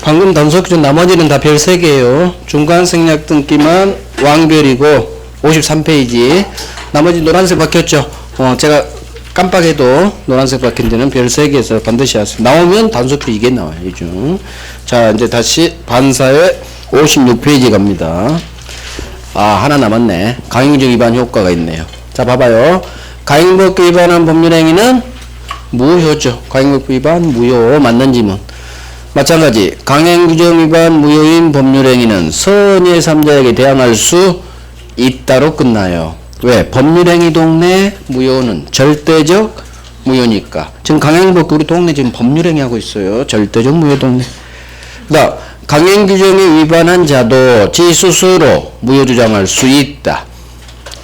방금 단속 나머지는 다 별 3개예요. 중간 생략 등기만 왕별이고 53페이지. 나머지 노란색 박혔죠. 제가 깜빡해도 노란색 박힌 데는 별 3개에서 반드시 하세요. 나오면 단속표 이게 나와요. 이 중. 자, 이제 다시 반사회 56페이지 갑니다. 아, 하나 남았네. 강행규정 위반 효과가 있네요. 자, 봐봐요. 강행법규 위반한 법률행위는 무효죠. 강행법규 위반 무효. 맞는 지문. 마찬가지 강행규정 위반 무효인 법률행위는 선의 3자에게 대항할 수 있다로 끝나요. 왜? 법률행위 동네 무효는 절대적 무효니까. 지금 강행법규 우리 동네 지금 법률행위 하고 있어요. 절대적 무효 동네. 그다음 강행규정에 위반한 자도 지 스스로 무효 주장할 수 있다.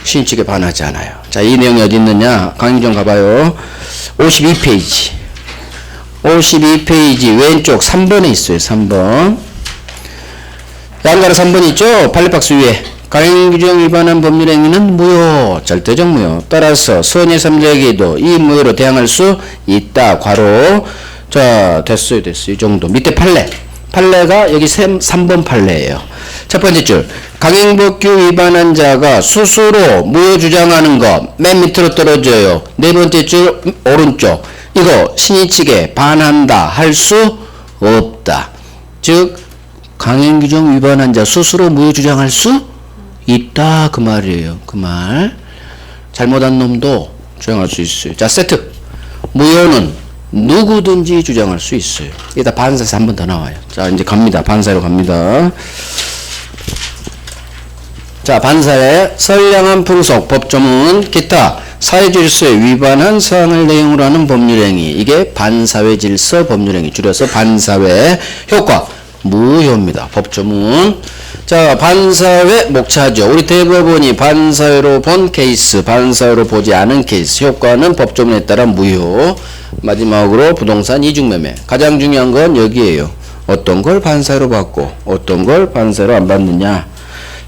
신칙에 반하지 않아요. 자, 이 내용이 어디 있느냐? 강행규정 가봐요. 52페이지. 52페이지 왼쪽 3번에 있어요. 3번. 양가로 3번 있죠? 팔레박스 위에. 강행규정 위반한 법률행위는 무효, 절대적 무효. 따라서 선의 3자에게도 이 무효로 대항할 수 있다. 괄호. 자, 됐어요. 이 정도. 밑에 판례. 판례가 여기 3번 판례예요. 첫 번째 줄. 강행법규 위반한 자가 스스로 무효 주장하는 것. 맨 밑으로 떨어져요. 네 번째 줄 오른쪽. 이거 신의칙에 반한다. 할 수 없다. 즉 강행규정 위반한 자 스스로 무효 주장할 수 있다. 그 말이에요. 그 말. 잘못한 놈도 주장할 수 있어요. 자, 세트. 무효는 누구든지 주장할 수 있어요. 이따 반사에서 한 번 더 나와요. 자, 이제 갑니다. 반사로 갑니다. 자, 반사의 선량한 풍속, 법조문, 기타 사회질서에 위반한 사항을 내용으로 하는 법률행위. 이게 반사회질서 법률행위. 줄여서 반사회. 효과 무효입니다. 법조문. 자, 반사회 목차죠. 우리 대법원이 반사회로 본 케이스, 반사회로 보지 않은 케이스. 효과는 법조문에 따라 무효. 마지막으로 부동산 이중매매. 가장 중요한 건 여기에요. 어떤 걸 반사회로 받고 어떤 걸 반사회로 안 받느냐.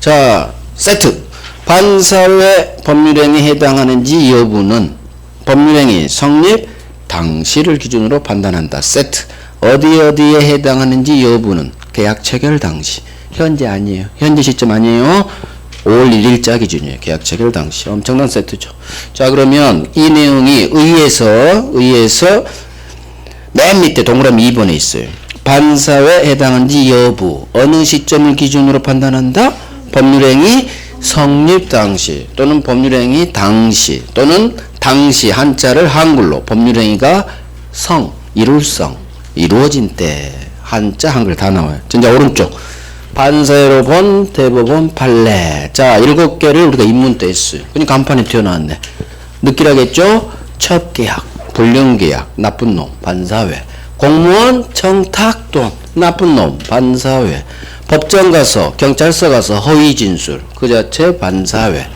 자, 세트. 반사회 법률행위에 해당하는지 여부는 법률행위 성립 당시를 기준으로 판단한다. 세트. 어디에 해당하는지 여부는 계약 체결 당시. 현재 아니에요. 현재 시점 아니에요. 5월 1일자 기준이에요. 계약 체결 당시. 엄청난 세트죠. 자, 그러면 이 내용이 의에서 맨 밑에 동그라미 2번에 있어요. 반사회에 해당하는지 여부. 어느 시점을 기준으로 판단한다? 법률행위 성립 당시 또는 법률행위 당시 또는 당시 한자를 한글로 법률행위가 이룰성, 이루어진 때 한자 한글 다 나와요. 진짜 오른쪽. 반사회로 본 대법원 판례. 자, 7개를 우리가 입문 때 했어요. 그러니까 간판에 튀어나왔네. 느끼라겠죠? 첩계약, 불륜계약, 나쁜 놈, 반사회. 공무원 청탁돈, 나쁜 놈, 반사회. 법정 가서, 경찰서 가서 허위 진술, 그 자체 반사회.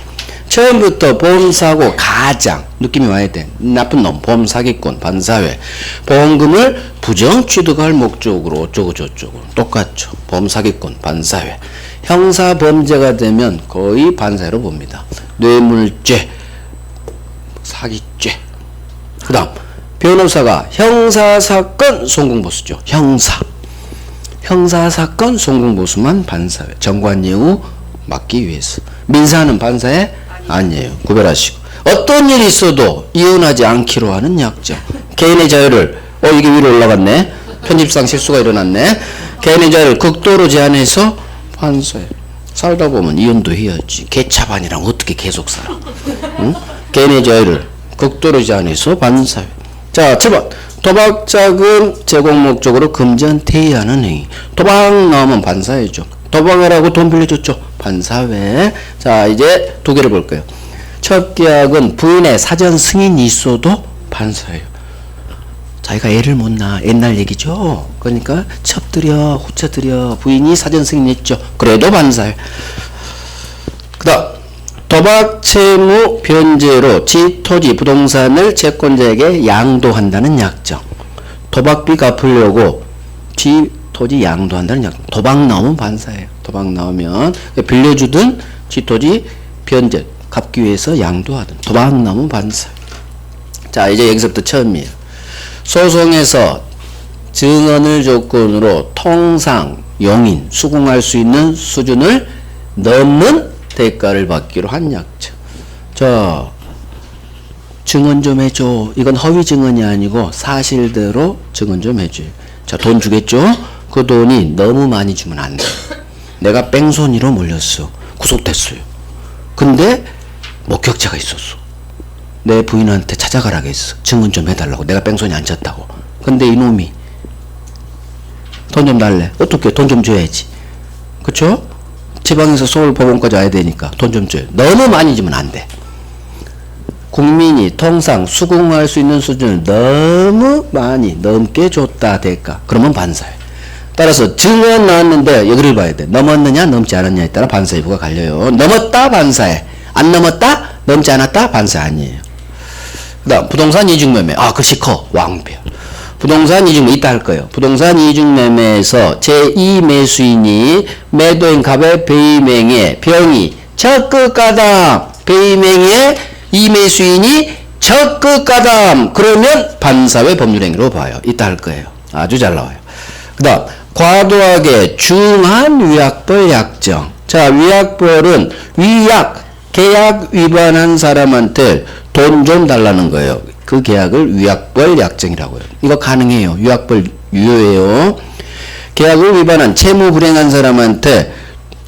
처음부터 보험사고 가장 느낌이 와야 돼. 나쁜 놈, 보험사기꾼, 반사회. 보험금을 부정 취득할 목적으로 어쩌고 저쩌고 똑같죠. 보험사기꾼, 반사회. 형사범죄가 되면 거의 반사회로 봅니다. 뇌물죄, 사기죄. 그 다음 변호사가 형사사건 송공보수죠. 형사사건 송공보수만 반사회. 정관예우 막기 위해서. 민사는 반사회 아니에요. 구별하시고. 어떤 일이 있어도 이혼하지 않기로 하는 약정. 개인의 자유를 이게 위로 올라갔네. 편집상 실수가 일어났네. 개인의 자유를 극도로 제한해서 반사회. 살다 보면 이혼도 해야지. 개차반이랑 어떻게 계속 살아. 응? 개인의 자유를 극도로 제한해서 반사회. 자, 7번. 도박자금 제공 목적으로 금전 퇴위하는 행위. 도박 나오면 반사회죠. 도박하라고 돈 빌려줬죠. 반사회. 자, 이제 두 개를 볼게요. 첫 계약은 부인의 사전 승인이 있어도 반사회예요. 자기가 애를 못 낳아. 옛날 얘기죠. 그러니까 첩들여, 후처들여, 부인이 사전 승인했죠. 그래도 반사회. 그 다음 도박 채무 변제로 지 토지 부동산을 채권자에게 양도한다는 약정. 도박비 갚으려고 지 토지 양도한다는 약정. 도박 나오면 반사예요. 도박 나오면 빌려주든 지 토지 변제 갚기 위해서 양도하든 도박 나오면 반사. 자, 이제 여기서부터 처음이에요. 소송에서 증언을 조건으로 통상 용인 수긍할 수 있는 수준을 넘는 대가를 받기로 한 약정. 자, 증언 좀 해줘. 이건 허위 증언이 아니고 사실대로 증언 좀 해줘요. 자, 돈 주겠죠? 그 돈이 너무 많이 주면 안 돼. 내가 뺑소니로 몰렸어. 구속됐어요. 근데 목격자가 있었어. 내 부인한테 찾아가라고 했어. 증언 좀 해달라고. 내가 뺑소니 안 쳤다고. 근데 이놈이 돈 좀 달래. 어떻게 돈 좀 줘야지. 그쵸? 지방에서 서울 법원까지 와야 되니까 돈 좀 줘요. 너무 많이 주면 안 돼. 국민이 통상 수긍할 수 있는 수준을 너무 많이 넘게 줬다 대가. 그러면 반사회. 따라서 증언 나왔는데 여기를 봐야 돼. 넘었느냐 넘지 않았냐에 따라 반사회부가 갈려요. 넘었다 반사회. 안 넘었다 넘지 않았다 반사회 아니에요. 그 다음 부동산 이중매매. 아 그것이 커. 왕별. 부동산 이중매매 이따 할 거예요. 부동산 이중매매에서 제2매수인이 매도인 갑의 배임행위에 병이 적극가담. 배임행위에 이매수인이 적극가담. 그러면 반사회 법률행위로 봐요. 이따 할 거예요. 아주 잘 나와요. 그 다음 과도하게 중한 위약벌 약정. 자, 위약벌은 위약, 계약 위반한 사람한테 돈 좀 달라는 거예요. 그 계약을 위약벌 약정이라고 해요. 이거 가능해요. 위약벌 유효해요. 계약을 위반한 채무 불행한 사람한테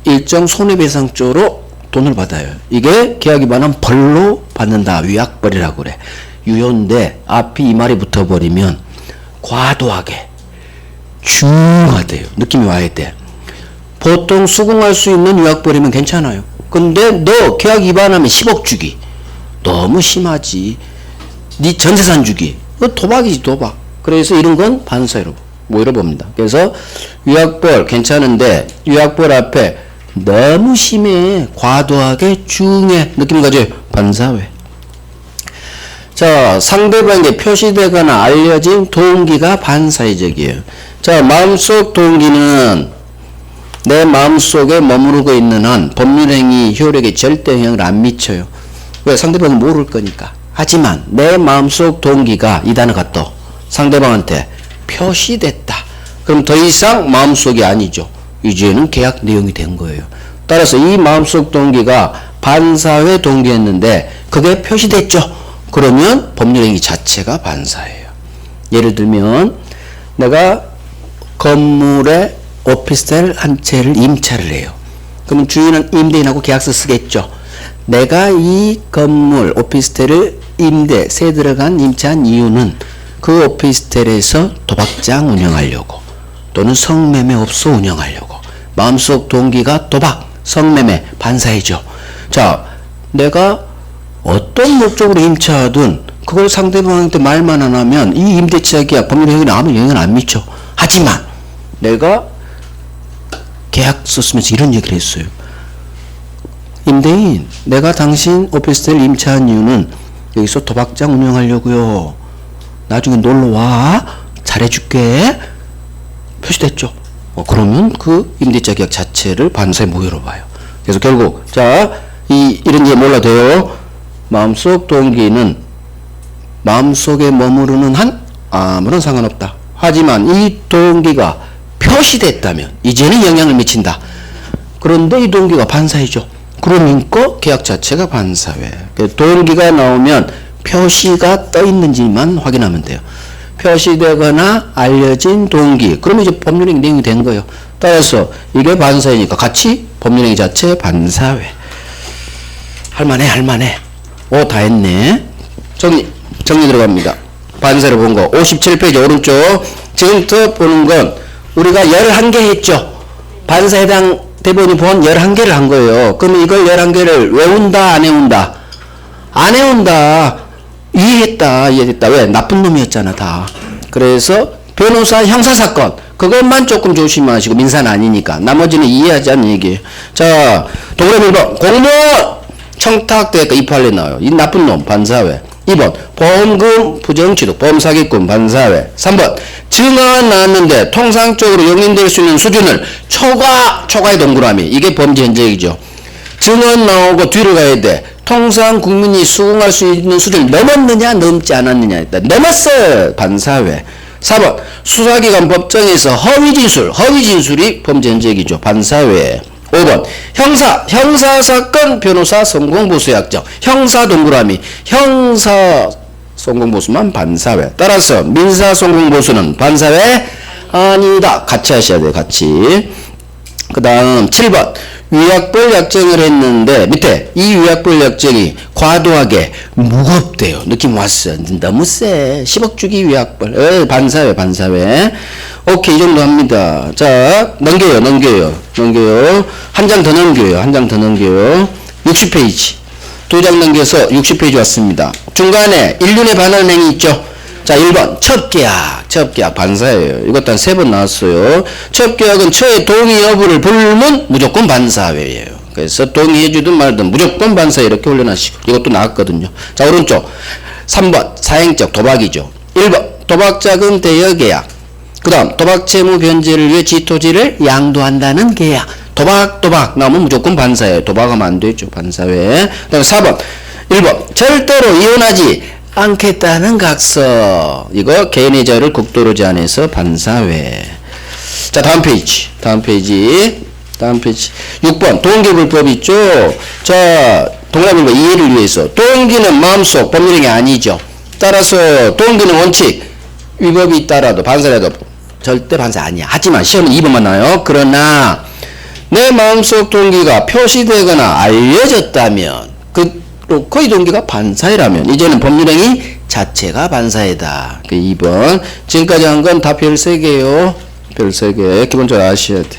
일정 손해배상 쪽으로 돈을 받아요. 이게 계약 위반한 벌로 받는다. 위약벌이라고 그래. 유효인데 앞이 이 말이 붙어버리면 과도하게 중하대요. 느낌이 와야 돼. 보통 수긍할 수 있는 위약벌이면 괜찮아요. 근데 너 계약 위반하면 10억 주기. 너무 심하지. 네 전재산 주기. 이거 도박이지 도박. 그래서 이런 건 반사회로 모이러 봅니다. 그래서 위약벌 괜찮은데 위약벌 앞에 너무 심해. 과도하게 중해. 느낌 가죠? 반사회. 자, 상대방에게 표시되거나 알려진 동기가 반사회적이에요. 자, 마음속 동기는 내 마음속에 머무르고 있는 한 법률행위 효력에 절대 영향을 안 미쳐요. 왜? 상대방은 모를 거니까. 하지만 내 마음속 동기가 이 단어가 또 상대방한테 표시됐다. 그럼 더 이상 마음속이 아니죠. 이제는 계약 내용이 된 거예요. 따라서 이 마음속 동기가 반사회 동기였는데 그게 표시됐죠. 그러면 법률행위 자체가 반사예요. 예를 들면 내가 건물에 오피스텔 한 채를 임차를 해요. 그러면 주인은 임대인하고 계약서 쓰겠죠. 내가 이 건물 오피스텔을 세 들어간 임차한 이유는 그 오피스텔에서 도박장 운영하려고 또는 성매매업소 운영하려고. 마음속 동기가 도박, 성매매, 반사회죠. 자, 내가 어떤 목적으로 임차하든 그걸 상대방한테 말만 안 하면 이 임대차 계약 법률행위는 아무 영향을 안 미쳐. 하지만 내가 계약서 쓰면서 이런 얘기를 했어요. 임대인, 내가 당신 오피스텔 임차한 이유는 여기서 도박장 운영하려고요. 나중에 놀러와. 잘해줄게. 표시됐죠. 그러면 그 임대차 계약 자체를 반사의 무효로 봐요. 그래서 결국 자, 이런 게 몰라도 돼요. 마음속 동기는 마음속에 머무르는 한 아무런 상관없다. 하지만 이 동기가 표시됐다면 이제는 영향을 미친다. 그런데 이 동기가 반사회죠. 그러니까 계약 자체가 반사회. 동기가 나오면 표시가 떠 있는지만 확인하면 돼요. 표시되거나 알려진 동기. 그러면 이제 법률행위 내용이 된 거예요. 따라서 이게 반사회니까 같이 법률행위 자체 반사회. 할만해. 오, 다 했네. 정리 들어갑니다. 반사를 본 거. 57페이지 오른쪽. 지금부터 보는 건 우리가 11개 했죠. 반사 해당 대본이 본 11개를 한 거예요. 그러면 이걸 11개를 외운다, 안 외운다? 안 외운다. 이해했다. 왜? 나쁜 놈이었잖아, 다. 그래서 변호사 형사사건. 그것만 조금 조심하시고, 민사는 아니니까. 나머지는 이해하자는 얘기예요. 자, 동그라미 1번. 공무원! 청탁대가 입할래 나와요. 이 나쁜 놈, 반사회. 2번. 보험금 부정취득, 보험사기꾼, 반사회. 3번. 증언 나왔는데 통상적으로 용인될 수 있는 수준을 초과의 동그라미. 이게 범죄 현재이죠. 증언 나오고 뒤로 가야 돼. 통상 국민이 수긍할 수 있는 수준을 넘었느냐 넘지 않았느냐 했다. 넘었어요. 반사회. 4번 수사기관 법정에서 허위 진술이 범죄 흔적이죠. 반사회. 5번 형사사건 변호사 성공보수 약정. 형사 동그라미 형사 성공보수만 반사회. 따라서 민사 성공보수는 반사회 아니다. 같이 하셔야 돼요. 같이. 그 다음 7번 위약벌 약정을 했는데 밑에 이 위약벌 약정이 과도하게 무겁대요. 느낌 왔어요. 너무 세. 10억 주기 위약벌. 반사회. 오케이, 이 정도 합니다. 자, 넘겨요. 한 장 더 넘겨요. 60페이지. 2장 넘겨서 60페이지 왔습니다. 중간에 일륜에 반하는 행위 있죠? 자, 1번 첫 계약 반사회예요. 이것도 한 3번 나왔어요. 첫 계약은 처의 동의 여부를 불문 무조건 반사회예요. 그래서 동의해주든 말든 무조건 반사회 이렇게 올려놨시고 이것도 나왔거든요. 자, 오른쪽 3번 사행적 도박이죠. 1번 도박자금 대여 계약. 그 다음 도박채무 변제를 위해 지토지를 양도한다는 계약. 도박 나오면 무조건 반사회. 도박하면 안 되죠. 반사회. 그 다음 4번 1번 절대로 이혼하지 않겠다는 각서. 이거 개인의 자유를 극도로 제한해서 반사회. 자, 다음 페이지 6번 동기불법 있죠. 자, 동남일보 이해를 위해서 동기는 마음속 법률행위 아니죠. 따라서 동기는 원칙 위법이 있다라도 반사라도 절대 반사 아니야. 하지만 시험은 2번만 나와요. 그러나 내 마음속 동기가 표시되거나 알려졌다면 거의 동기가 반사회라면 이제는 법률행위 자체가 반사회다. 그 2번. 지금까지 한 건 다 별 3개요. 별 3개. 기본적으로 아셔야 돼.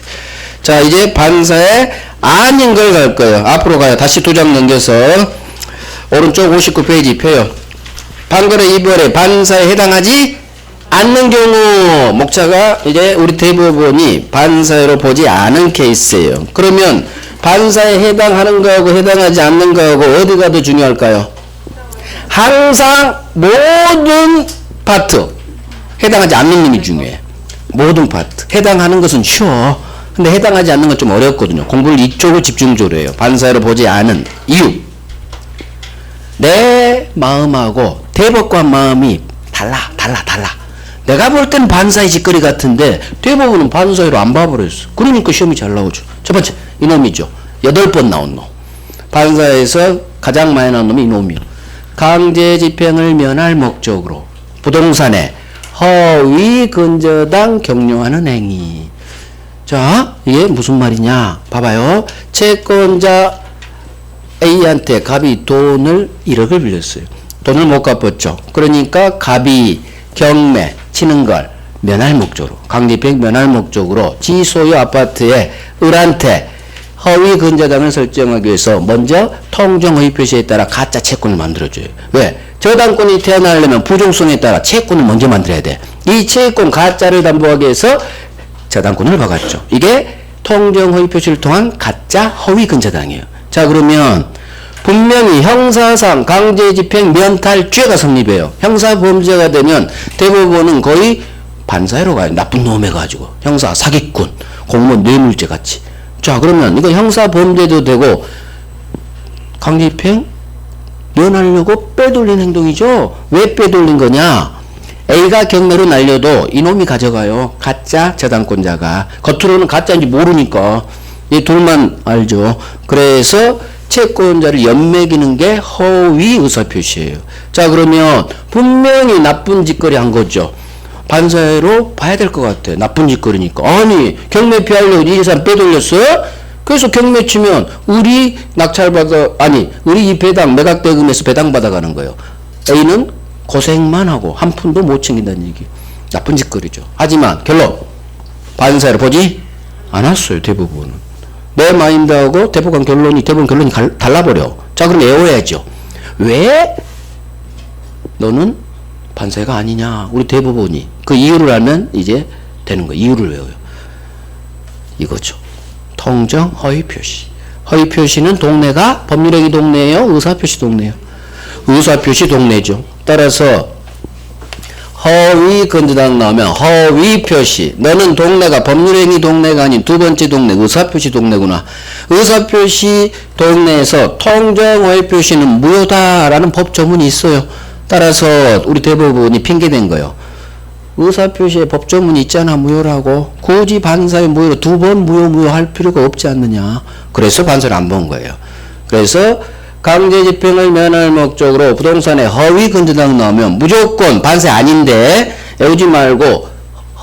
자, 이제 반사회 아닌 걸 갈 거예요. 앞으로 가요. 다시 2장 넘겨서 오른쪽 59페이지 펴요. 판결의 이별에 반사에 해당하지 않는 경우 목차가 이제 우리 대법원이 반사회로 보지 않은 케이스예요. 그러면 반사에 해당하는 거하고 해당하지 않는 거하고 어디가 더 중요할까요? 항상 모든 파트 해당하지 않는 놈이 중요해. 모든 파트 해당하는 것은 쉬워. 근데 해당하지 않는 건 좀 어렵거든요. 공부를 이쪽을 집중적으로 해요. 반사회로 보지 않은 이유. 내 마음하고 대법관 마음이 달라. 내가 볼 때는 반사회 짓거리 같은데 대법원은 반사회로 안 봐버렸어. 그러니까 시험이 잘 나오죠. 첫 번째 이놈이죠. 8번 나온 놈. 반사회에서 가장 많이 나온 놈이 이놈이요. 강제집행을 면할 목적으로 부동산에 허위 근저당 경료하는 행위. 자, 이게 무슨 말이냐 봐봐요. 채권자 A한테 갑이 돈을 1억을 빌렸어요. 돈을 못 갚았죠. 그러니까 갑이 경매 치는 걸 면할 목적으로 강제집행 면할 목적으로 지 소유 아파트에 을한테 허위 근저당을 설정하기 위해서 먼저 통정 허위 표시에 따라 가짜 채권을 만들어줘요. 왜? 저당권이 태어나려면 부종성에 따라 채권을 먼저 만들어야 돼. 이 채권 가짜를 담보하기 위해서 저당권을 박았죠. 이게 통정 허위 표시를 통한 가짜 허위 근저당이에요. 자, 그러면 분명히 형사상 강제집행 면탈죄가 성립해요. 형사범죄가 되면 대법원은 거의 반사회로 가요. 나쁜 놈 해가지고 형사 사기꾼 공무원 뇌물죄 같이. 자, 그러면 이거 형사범죄도 되고 강제집행 면하려고 빼돌린 행동이죠. 왜 빼돌린 거냐? A가 경매로 날려도 이놈이 가져가요. 가짜 저당권자가. 겉으로는 가짜인지 모르니까 이 둘만 알죠. 그래서 채권자를 연매기는 게 허위 의사표시예요. 자, 그러면 분명히 나쁜 짓거리 한 거죠. 반사회로 봐야 될 것 같아. 나쁜 짓거리니까. 아니, 경매 피하려고 이 재산 빼돌렸어요? 그래서 경매 치면 을이 낙찰받아, 아니, 을이 이 배당, 매각대금에서 배당받아가는 거예요. A는 고생만 하고 한 푼도 못 챙긴다는 얘기. 나쁜 짓거리죠. 하지만 결론, 반사회로 보지 않았어요. 대부분은. 내 마인드하고 대법원 결론이 달라버려. 자, 그럼 외워야죠. 왜 너는 반사회가 아니냐? 우리 대법원이 그 이유를 알면 이제 되는 거예요. 이유를 외워요. 이거죠. 통정 허위 표시. 허위 표시는 동네가 법률행위 동네예요? 의사표시 동네예요? 의사표시 동네죠. 따라서 허위 근저당 나오면 허위 표시. 너는 동네가 법률행위 동네가 아닌 두 번째 동네 의사표시 동네구나. 의사표시 동네에서 통정 허위 표시는 무효다라는 법 조문이 있어요. 따라서 우리 대법원이 핑계댄 거예요. 의사표시에 법조문이 있잖아, 무효라고. 굳이 반사회 무효로 2번 무효 할 필요가 없지 않느냐. 그래서 반사를 안 본 거예요. 그래서 강제집행을 면할 목적으로 부동산에 허위 근저당 넣으면 무조건 반세 아닌데 외우지 말고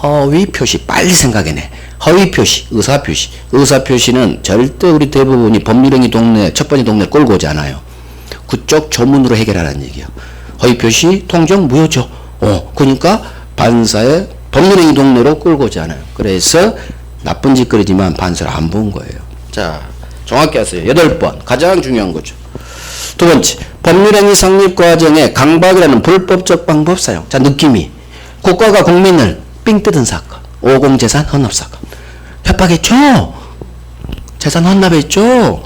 허위 표시 빨리 생각해내. 허위 표시, 의사 표시. 의사 표시는 절대 우리 대부분이 법률행위 동네 첫 번째 동네 끌고 오잖아요. 그쪽 조문으로 해결하라는 얘기야. 허위 표시 통정 무효죠. 그러니까 반사에 법률행위 동네로 끌고 오잖아요. 그래서 나쁜 짓거리지만 반사를 안 본 거예요. 자, 정확히 하세요. 8번 가장 중요한 거죠. 두 번째, 법률행위 성립 과정에 강박이라는 불법적 방법 사용. 자, 느낌이 국가가 국민을 삥 뜯은 사건, 오공재산 헌납 사건. 협박했죠? 재산 헌납했죠?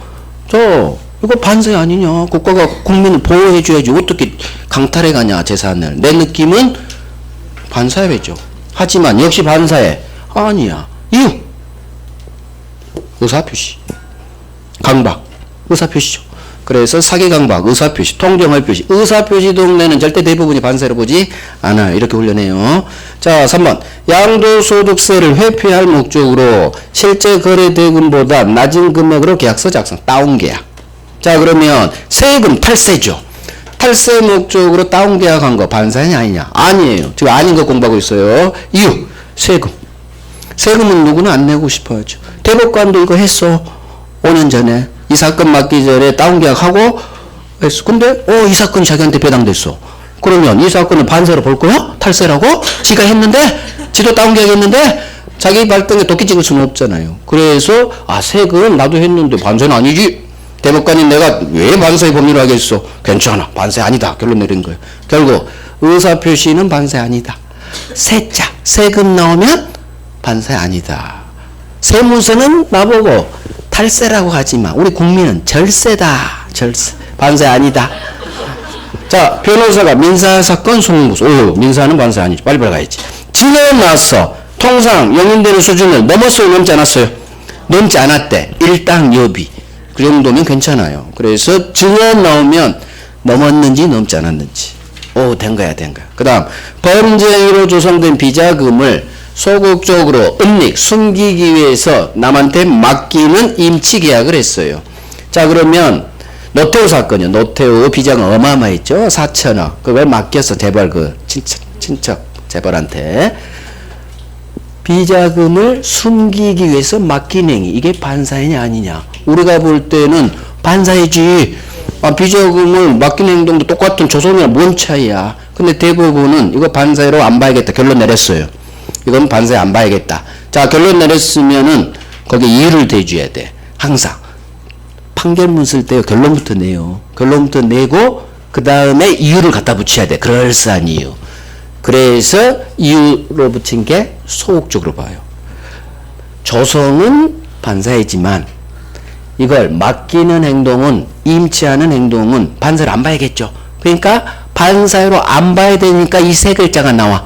이거 반세 아니냐? 국가가 국민을 보호해줘야지. 어떻게 강탈해 가냐, 재산을. 내 느낌은 반사회죠. 하지만 역시 반사회 아니야. 이유 의사표시, 강박 의사표시죠. 그래서 사기 강박 의사표시, 통정할 표시. 의사표시 동네는 절대 대부분이 반사로 보지 않아요. 이렇게 훈련해요. 자, 3번 양도소득세를 회피할 목적으로 실제 거래대금보다 낮은 금액으로 계약서 작성, 다운계약. 자, 그러면 세금 탈세죠. 탈세 목적으로 다운계약한 거 반사냐 아니냐? 아니에요. 지금 아닌 거 공부하고 있어요. 이유 세금. 세금은 누구나 안 내고 싶어 하죠. 대법관도 이거 했어. 5년 전에 이 사건 맡기 전에 다운계약하고 했어. 근데 이 사건이 자기한테 배당됐어. 그러면 이 사건을 반사로 볼 거야? 탈세라고? 지가 했는데 지도 다운계약했는데 자기 발등에 도끼 찍을 수는 없잖아요. 그래서 세금 나도 했는데 반사는 아니지. 대법관이 내가 왜 반사의 법률을 하겠어? 괜찮아. 반사 아니다. 결론 내린 거예요. 결국 의사표시는 반사 아니다. 세자 세금 나오면 반사 아니다. 세무서는 나보고 탈세라고 하지만 우리 국민은 절세다. 절세. 반사 아니다. 자, 변호사가 민사사건 송무소. 민사는 반사 아니지. 빨리빨리 가야지. 증언 나왔어. 통상 용인되는 수준을 넘었어요? 넘지 않았어요? 넘지 않았대. 일당 여비. 그 정도면 괜찮아요. 그래서 증언 나오면 넘었는지 넘지 않았는지. 된 거야. 그 다음, 범죄행위로 조성된 비자금을 소극적으로 은닉, 숨기기 위해서 남한테 맡기는 임치계약을 했어요. 자, 그러면 노태우 사건이요. 노태우 비자금 어마어마했죠. 4천억. 그걸 맡겼어. 재벌 친척 재벌한테. 비자금을 숨기기 위해서 맡긴 행위. 이게 반사이냐 아니냐. 우리가 볼 때는 반사이지. 비자금을 맡긴 행동도 똑같은 조선이랑 뭔 차이야. 근데 대부분은 이거 반사로 안 봐야겠다. 결론 내렸어요. 이건 반사에 안 봐야겠다. 자, 결론 내렸으면은 거기에 이유를 대줘야 돼. 항상. 판결문 쓸 때 결론부터 내요. 결론부터 내고 그 다음에 이유를 갖다 붙여야 돼. 그럴싸한 이유. 그래서 이유로 붙인 게 소극적으로 봐요. 조성은 반사이지만 이걸 맡기는 행동은, 임치하는 행동은 반사를 안 봐야겠죠. 그러니까 반사로 안 봐야 되니까 이 세 글자가 나와.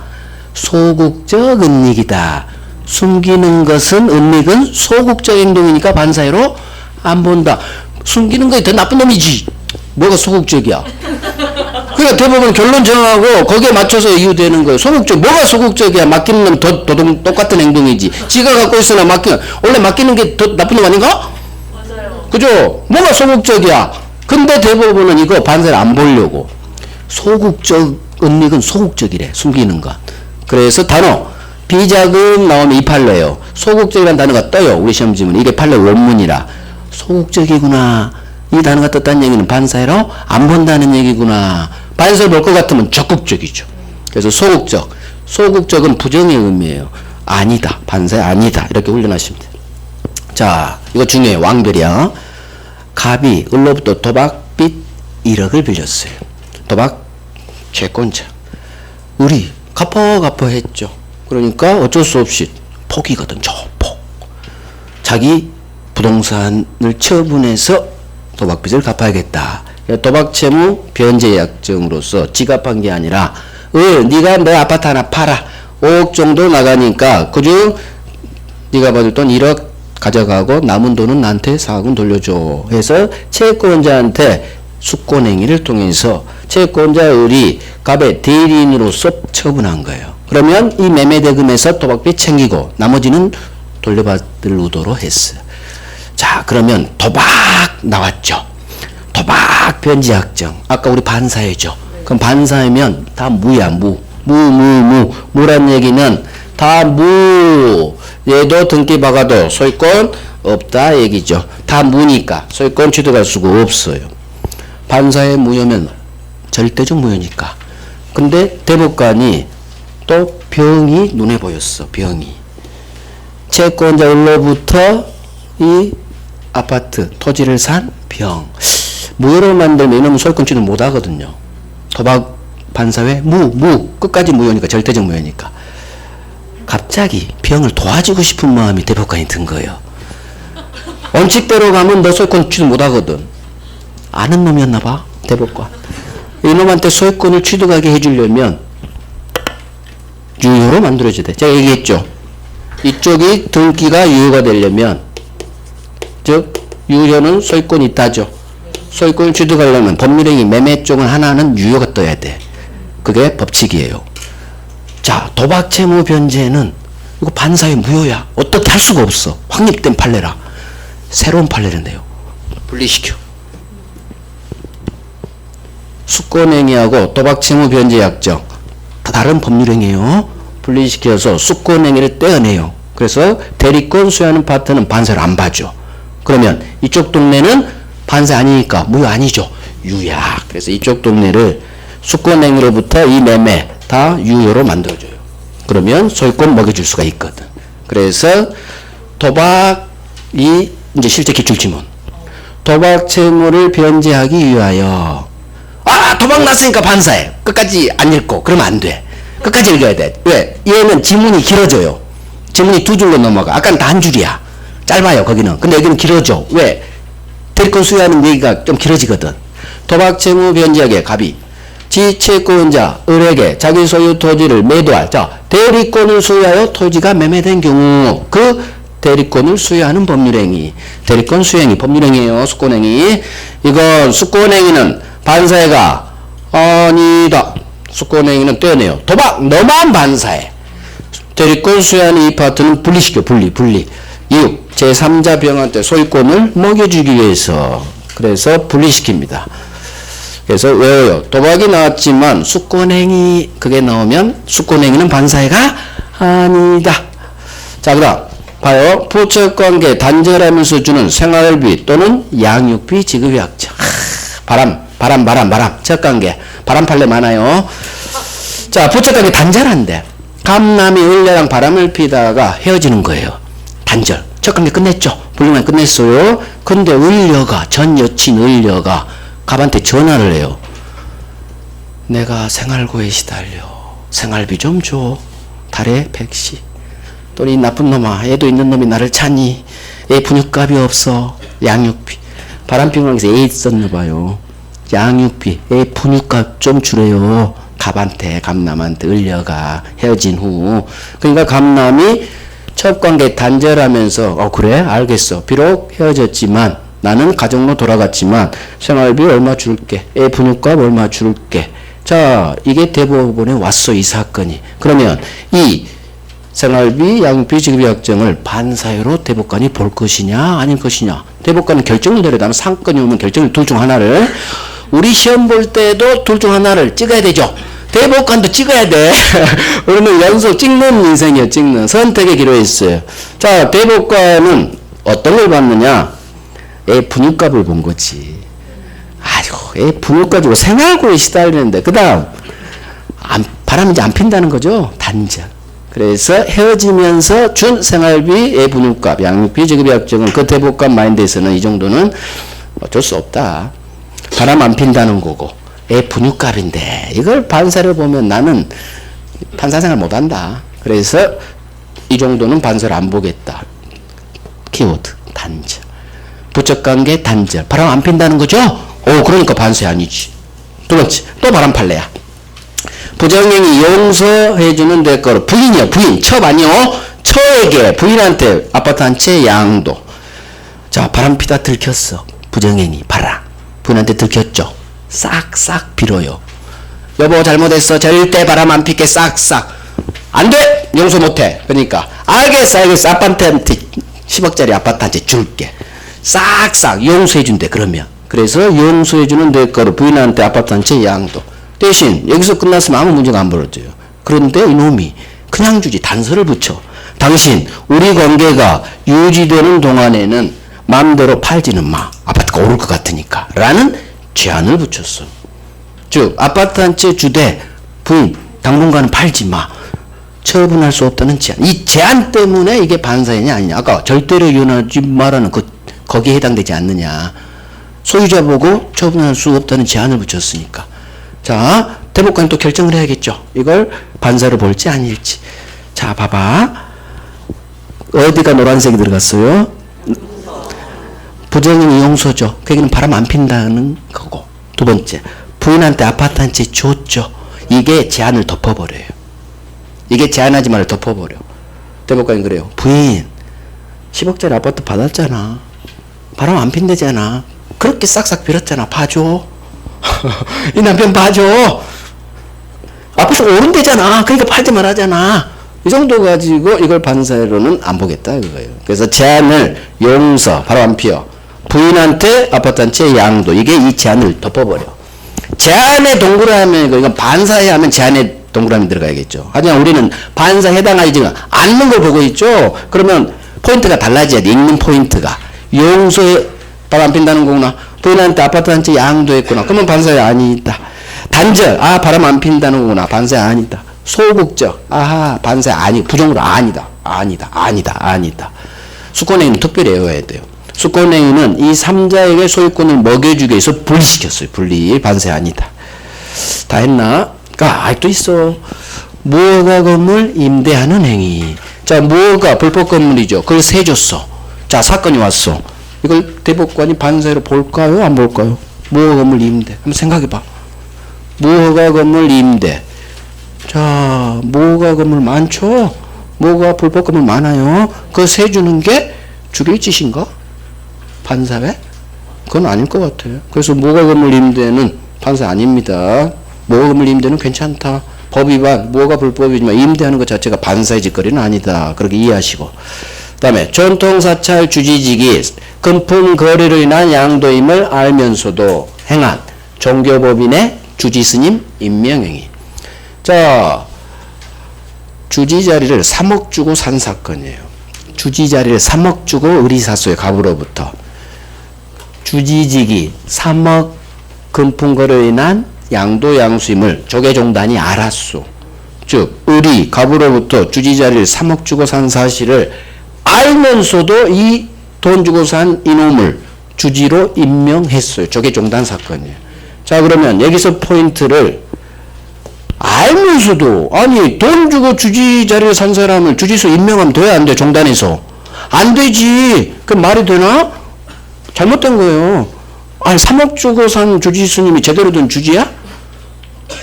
소극적 은닉이다. 숨기는 것은, 은닉은 소극적 행동이니까 반사로 안 본다. 숨기는 거에 더 나쁜 놈이지. 뭐가 소극적이야? 그러니까 대부분 결론 정하고 거기에 맞춰서 이유되는 거예요. 소극적. 뭐가 소극적이야? 맡기는 놈 똑같은 행동이지. 지가 갖고 있으나 원래 맡기는 게 더 나쁜 놈 아닌가? 맞아요. 그죠? 뭐가 소극적이야? 근데 대부분은 이거 반사를 안 보려고. 소극적 은닉은 소극적이래. 숨기는 것. 그래서 단어 비자금 나오면 이 판례예요. 소극적이라는 단어가 떠요. 우리 시험 지문. 이게 판례 원문이라. 소극적이구나. 이 단어가 떴다는 얘기는 반사로 안 본다는 얘기구나. 반사를 볼 것 같으면 적극적이죠. 그래서 소극적. 소극적은 부정의 의미예요. 아니다. 반사 아니다. 이렇게 훈련하시면 돼요. 자, 이거 중요해요. 왕별이야. 갑이 을로부터 도박빚 1억을 빌렸어요. 도박 채권자. 을이 갚어 했죠. 그러니까 어쩔 수 없이 폭이거든. 저폭. 자기 부동산을 처분해서 도박빚을 갚아야겠다. 도박채무 변제약정으로서 지갑한 게 아니라 네가 내 아파트 하나 팔아. 5억 정도 나가니까 그중 네가 받을 돈 1억 가져가고 남은 돈은 나한테 4억은 돌려줘 해서 채권자한테 숙권행위를 통해서 채권자 을이 갑의 대리인으로서 처분한 거예요. 그러면 이 매매대금에서 도박비 챙기고 나머지는 돌려받을 의도로 했어요. 자, 그러면 도박 나왔죠. 도박 변제약정. 아까 우리 반사회죠. 그럼 반사회면 다 무야, 무. 무란 얘기는 다 무. 얘도 등기 박아도 소유권 없다 얘기죠. 다 무니까 소유권 취득할 수가 없어요. 반사회 무효면 절대적 무효니까. 근데 대법관이 또 병이 눈에 보였어. 병이. 채권자로부터 이 아파트, 토지를 산 병. 무효로 만들면 이놈은 소유권 취득 못 하거든요. 도박 반사회 무. 끝까지 무효니까, 절대적 무효니까. 갑자기 병을 도와주고 싶은 마음이 대법관이 든 거예요. 원칙대로 가면 너 소유권 취득 못 하거든. 아는 놈이었나 봐, 대법관. 이놈한테 소유권을 취득하게 해주려면 유효로 만들어줘야 돼. 제가 얘기했죠. 이쪽이 등기가 유효가 되려면, 즉 유효는 소유권이 있다죠. 소유권을 취득하려면 법률행위 매매 쪽은 하나는 유효가 떠야 돼. 그게 법칙이에요. 자, 도박채무 변제는 이거 반사회 무효야. 어떻게 할 수가 없어. 확립된 판례라. 새로운 판례를 내요. 분리시켜. 수권행위하고 도박채무 변제약정 다른 법률행위예요. 분리시켜서 수권행위를 떼어내요. 그래서 대리권 수여하는 파트는 반사를 안 봐줘. 그러면 이쪽 동네는 반사 아니니까 무효 아니죠. 유야. 그래서 이쪽 동네를 수권행위로부터 이 매매 다 유효로 만들어줘요. 그러면 소유권 먹여줄 수가 있거든. 그래서 도박이 이제 실제 기출지문. 도박 채무를 변제하기 위하여. 아, 도박 났으니까 반사해. 끝까지 안 읽고. 그러면 안 돼. 끝까지 읽어야 돼. 왜? 얘는 지문이 길어져요. 지문이 두 줄로 넘어가. 아까는 다 한 줄이야. 짧아요, 거기는. 근데 여기는 길어져. 왜? 대리권 수여하는 얘기가 좀 길어지거든. 도박 채무 변제하기에 갑이 지채권자 을에게 자기 소유 토지를 매도할. 자, 대리권을 수여하여 토지가 매매된 경우 그 대리권을 수여하는 법률행위. 대리권 수행위 법률행위예요. 수권행위. 이건 수권행위는 반사회가 아니다. 수권행위는 떼어내요. 도박 너만 반사해. 대리권 수여하는 이 파트는 분리시켜. 분리. 이유 제3자 병한테 소유권을 먹여주기 위해서. 그래서 분리시킵니다. 그래서 외워요. 도박이 나왔지만 수권행위 그게 나오면 수권행위는 반사회가 아니다. 자, 그다음 봐요. 부처관계 단절하면서 주는 생활비 또는 양육비 지급의 약정. 바람. 척관계. 바람 판례 많아요. 자, 부처관계 단절한대. 감남이 을려랑 바람을 피다가 헤어지는 거예요. 단절. 척관계 끝냈죠. 불륜관 끝냈어요. 근데 을려가 전 여친 을려가 갑한테 전화를 해요. 내가 생활고에 시달려. 생활비 좀 줘. 달에 100씩. 또 이 나쁜 놈아. 애도 있는 놈이 나를 찾니? 애 분유값이 없어. 양육비. 바람핀관계에서 애 있었나 봐요. 양육비. 애 분유값 좀 주래요. 갑한테, 감남한테 을려가 헤어진 후. 그러니까 감남이 첩관계 단절하면서 그래? 알겠어. 비록 헤어졌지만 나는 가정로 돌아갔지만 생활비 얼마 줄게. 애 분유값 얼마 줄게. 자, 이게 대법원에 왔어, 이 사건이. 그러면 이 생활비, 양육비 지급 약정을 반사회로 대법관이 볼 것이냐 아닐 것이냐. 대법관은 결정을 내려다면 상권이 오면 결정을 둘 중 하나를. 우리 시험 볼 때도 둘 중 하나를 찍어야 되죠. 대법관도 찍어야 돼. 우리는 연속 찍는 인생이에요. 찍는 선택의 기로에 있어요. 자, 대법관은 어떤 걸 봤느냐. 애 분유값을 본 거지. 아이고, 애 분유 가지고 생활고에 시달리는데 그 다음 바람이 이제 안 핀다는 거죠. 단절. 그래서 헤어지면서 준 생활비, 애 분유값, 양육비 지급 약정은 그 대법관 마인드에서는 이 정도는 어쩔 수 없다. 바람 안 핀다는 거고 애 분유값인데 이걸 반사를 보면 나는 판사 생활 못한다. 그래서 이 정도는 반사를 안 보겠다. 키워드 단절. 부적관계 단절. 바람 안 핀다는 거죠? 그러니까 반사 아니지. 두 번째 또 바람 판례야. 부정행위 용서해주는 대가로 부인이요. 부인. 첩 아니요. 처에게 부인한테 아파트 한 채 양도. 자, 바람 피다 들켰어. 부정행위 바람. 부인한테 들켰죠. 싹싹 빌어요. 여보 잘못했어. 절대 바람 안 피게 싹싹. 안 돼! 용서 못 해. 그러니까, 알겠어. 아빠한테 10억짜리 아파트한테 줄게. 싹싹 용서해 준대, 그러면. 그래서 용서해 주는 대가로 부인한테 아파트 한 채 양도. 대신 여기서 끝났으면 아무 문제가 안 벌어져요. 그런데 이놈이 그냥 주지 단서를 붙여. 당신 우리 관계가 유지되는 동안에는 마음대로 팔지는 마. 아파트가 오를 것 같으니까. 라는 제한을 붙였어. 즉 아파트 한 채 주되 부인 당분간은 팔지 마. 처분할 수 없다는 제한. 이 제한 때문에 이게 반사회냐 아니냐. 아까 절대로 이혼하지 말라는 거기에 해당되지 않느냐. 소유자 보고 처분할 수 없다는 제한을 붙였으니까. 자, 대법관이 또 결정을 해야겠죠. 이걸 반사로 볼지 아닐지. 자, 봐봐. 어디가 노란색이 들어갔어요? 부정인 용서죠. 그 얘기는 바람 안 핀다는 거고. 두 번째, 부인한테 아파트 한 채 줬죠. 이게 제한을 덮어버려요. 이게 제한하지 말을 덮어버려. 대법관이 그래요. 부인, 10억짜리 아파트 받았잖아. 바람 안 핀대잖아. 그렇게 싹싹 빌었잖아. 봐줘. 이 남편 봐줘. 아파트 오른대잖아. 그러니까 팔지 말하잖아. 이 정도 가지고 이걸 반사로는 안 보겠다 이거예요. 그래서 제한을 용서, 바로 안 피어. 부인한테 아파트 한 채 양도. 이게 이 제한을 덮어버려. 제한에 동그라미, 이건 반사에 하면 제한에 동그라미 들어가야겠죠. 하지만 우리는 반사 해당하지 않는 걸 보고 있죠. 그러면 포인트가 달라져야 돼. 읽는 포인트가. 용서에 바로 안 핀다는 거구나. 부인한테 아파트 한 채 양도했구나. 그러면 반사에 아니다. 단절, 아 바람 안 핀다는 거구나. 반사에 아니다. 소극적, 아하 반사에 아니, 부정으로 아니다. 아니다. 수권행위는 특별히 외워야 돼요. 수권행위는 이 3자에게 소유권을 먹여주기 위해서 분리시켰어요. 분리, 반사에 아니다. 다 했나? 또 있어. 무허가 건물 임대하는 행위. 자, 무허가 불법 건물이죠. 그걸 세줬어. 자, 사건이 왔어. 이걸 대법관이 반사로 볼까요? 안 볼까요? 무허가 건물 임대. 한번 생각해봐. 무허가 건물 임대. 자, 무허가 건물 많죠? 무허가 불법 건물 많아요. 그거 세주는 게 죽일 짓인가? 반사회? 그건 아닐 것 같아요. 그래서 무허가 건물 임대는 반사 아닙니다. 무허가 건물 임대는 괜찮다. 법 위반, 무허가 불법이지만 임대하는 것 자체가 반사의 짓거리는 아니다. 그렇게 이해하시고. 그 다음에 전통사찰 주지직이 금품 거래로 인한 양도임을 알면서도 행한 종교법인의 주지스님 임명행위. 자, 주지 자리를 3억 주고 산 사건이에요. 주지 자리를 3억 주고 의리사소의 갑으로부터 주지직이 3억 금품 거래로 인한 양도 양수임을 조계종단이 알았소. 즉 의리 갑으로부터 주지 자리를 3억 주고 산 사실을 알면서도 이 돈 주고 산 이놈을 주지로 임명했어요. 조계종단 사건이에요. 자, 그러면 여기서 포인트를 알면서도, 아니 돈 주고 주지 자리를 산 사람을 주지소 임명하면 돼야 안 돼? 종단에서 안 되지. 그 말이 되나? 잘못된 거예요. 아니 3억 주고 산 주지스님이 제대로 된 주지야?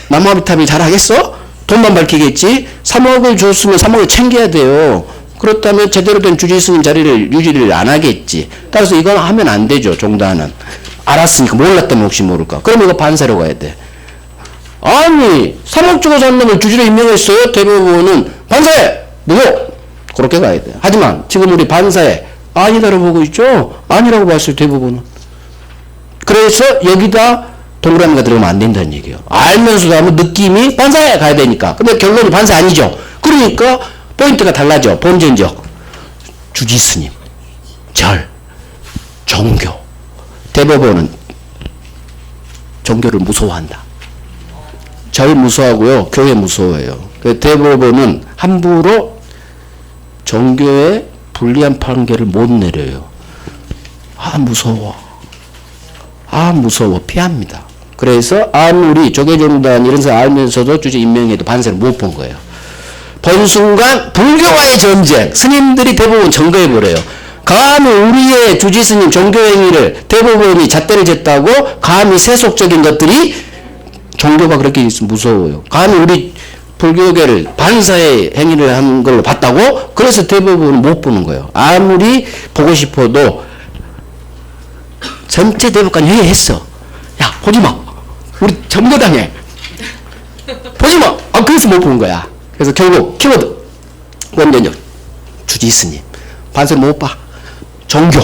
남아비탑이 잘하겠어? 돈만 밝히겠지? 3억을 줬으면 3억을 챙겨야 돼요. 그렇다면 제대로 된 주지스님 자리를 유지를 안 하겠지. 따라서 이건 하면 안 되죠. 종단은 알았으니까. 몰랐다면 혹시 모를까. 그럼 이거 반사로 가야 돼. 아니 3억 주고 산 놈을 주지로 임명했어요. 대법원은 반사해 무효. 그렇게 가야 돼요. 하지만 지금 우리 반사해 아니다라고 보고 있죠. 아니라고 봤어요. 대법원은. 그래서 여기다 동그라미가 들어가면 안 된다는 얘기예요. 알면서도 하면 느낌이 반사해 가야 되니까. 근데 결론이 반사 아니죠. 그러니까 포인트가 달라져. 본전적 주지스님, 절, 종교. 대법원은 종교를 무서워한다. 절 무서워하고요. 교회 무서워해요. 대법원은 함부로 종교에 불리한 판결을 못 내려요. 무서워. 무서워. 피합니다. 그래서 아무리 조계종단 이런 사람 알면서도 주지 임명해도 반사를 못 본 거예요. 본 순간 불교와의 전쟁. 스님들이 대법원 점거해버려요. 감히 우리의 주지스님 종교행위를 대법원이 잣대를 쟀다고 감히 세속적인 것들이 종교가 그렇게 무서워요. 감히 우리 불교계를 반사의 행위를 한 걸로 봤다고? 그래서 대법원은 못 보는 거예요. 아무리 보고 싶어도 전체 대법관이 회의했어. 야, 보지 마. 우리 점거당해. 보지 마. 그래서 못 본 거야. 그래서 결국 키워드 원전력 주지스님 반사를 못 봐. 종교